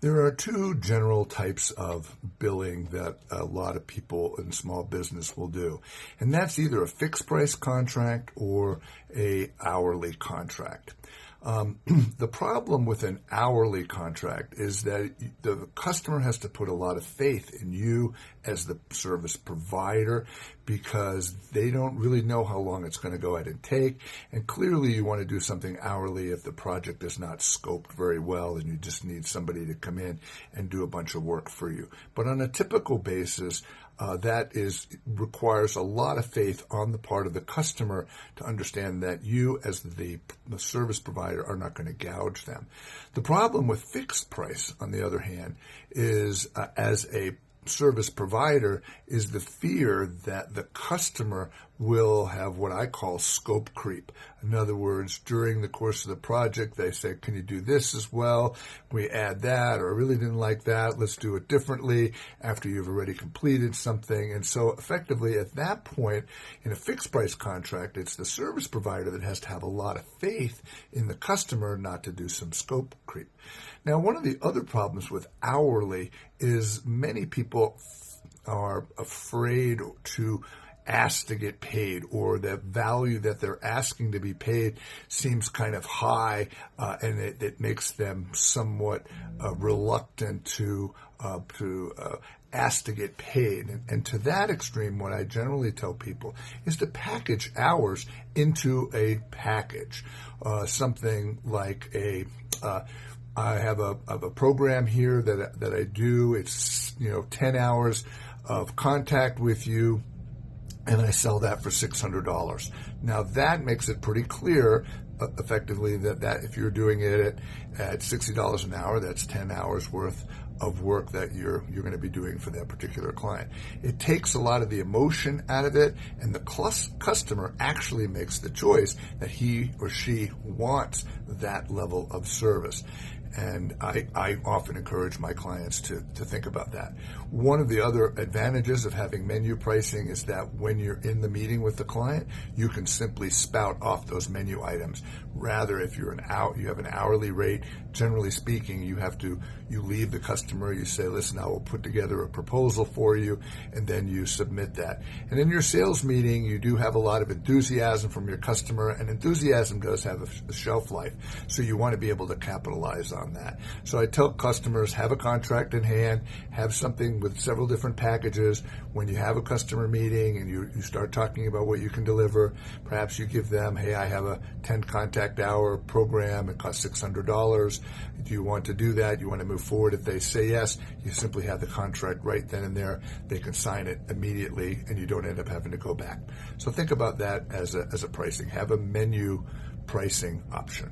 There are two general types of billing that a lot of people in small business will do, and that's either a fixed price contract or a hourly contract. The problem with an hourly contract is that the customer has to put a lot of faith in you as the service provider because they don't really know how long it's going to go ahead and take. And clearly you want to do something hourly if the project is not scoped very well and you just need somebody to come in and do a bunch of work for you. But on a typical basis, requires a lot of faith on the part of the customer to understand that you as the service provider are not going to gouge them. The problem with fixed price, on the other hand, is as a service provider is the fear that the customer will have what I call scope creep. In other words, during the course of the project, they say, can you do this as well? We add that, or I really didn't like that. Let's do it differently after you've already completed something. And so effectively at that point, in a fixed price contract, it's the service provider that has to have a lot of faith in the customer not to do some scope creep. Now, one of the other problems with hourly is many people are afraid to ask to get paid, or the value that they're asking to be paid seems kind of high, and it makes them somewhat reluctant to ask to get paid. And to that extreme, what I generally tell people is to package hours into a package, something like I have a program here that I do. It's 10 hours of contact with you, and I sell that for $600. Now that makes it pretty clear, effectively, that if you're doing it at $60 an hour, that's 10 hours worth of work that you're going to be doing for that particular client. It takes a lot of the emotion out of it, and the customer actually makes the choice that he or she wants that level of service. And I often encourage my clients to think about that. One of the other advantages of having menu pricing is that when you're in the meeting with the client, you can simply spout off those menu items. Rather, if you have an hourly rate, generally speaking, you leave the customer, you say, listen, I will put together a proposal for you, and then you submit that. And in your sales meeting, you do have a lot of enthusiasm from your customer, and enthusiasm does have a shelf life. So you want to be able to capitalize on that. So I tell customers, have a contract in hand, have something with several different packages. When you have a customer meeting and you start talking about what you can deliver, perhaps you give them, hey, I have a 10 contact hour program. It costs $600. Do you want to do that? You want to move forward? If they say yes, you simply have the contract right then and there. They can sign it immediately, and you don't end up having to go back. So think about that as a pricing. Have a menu pricing option.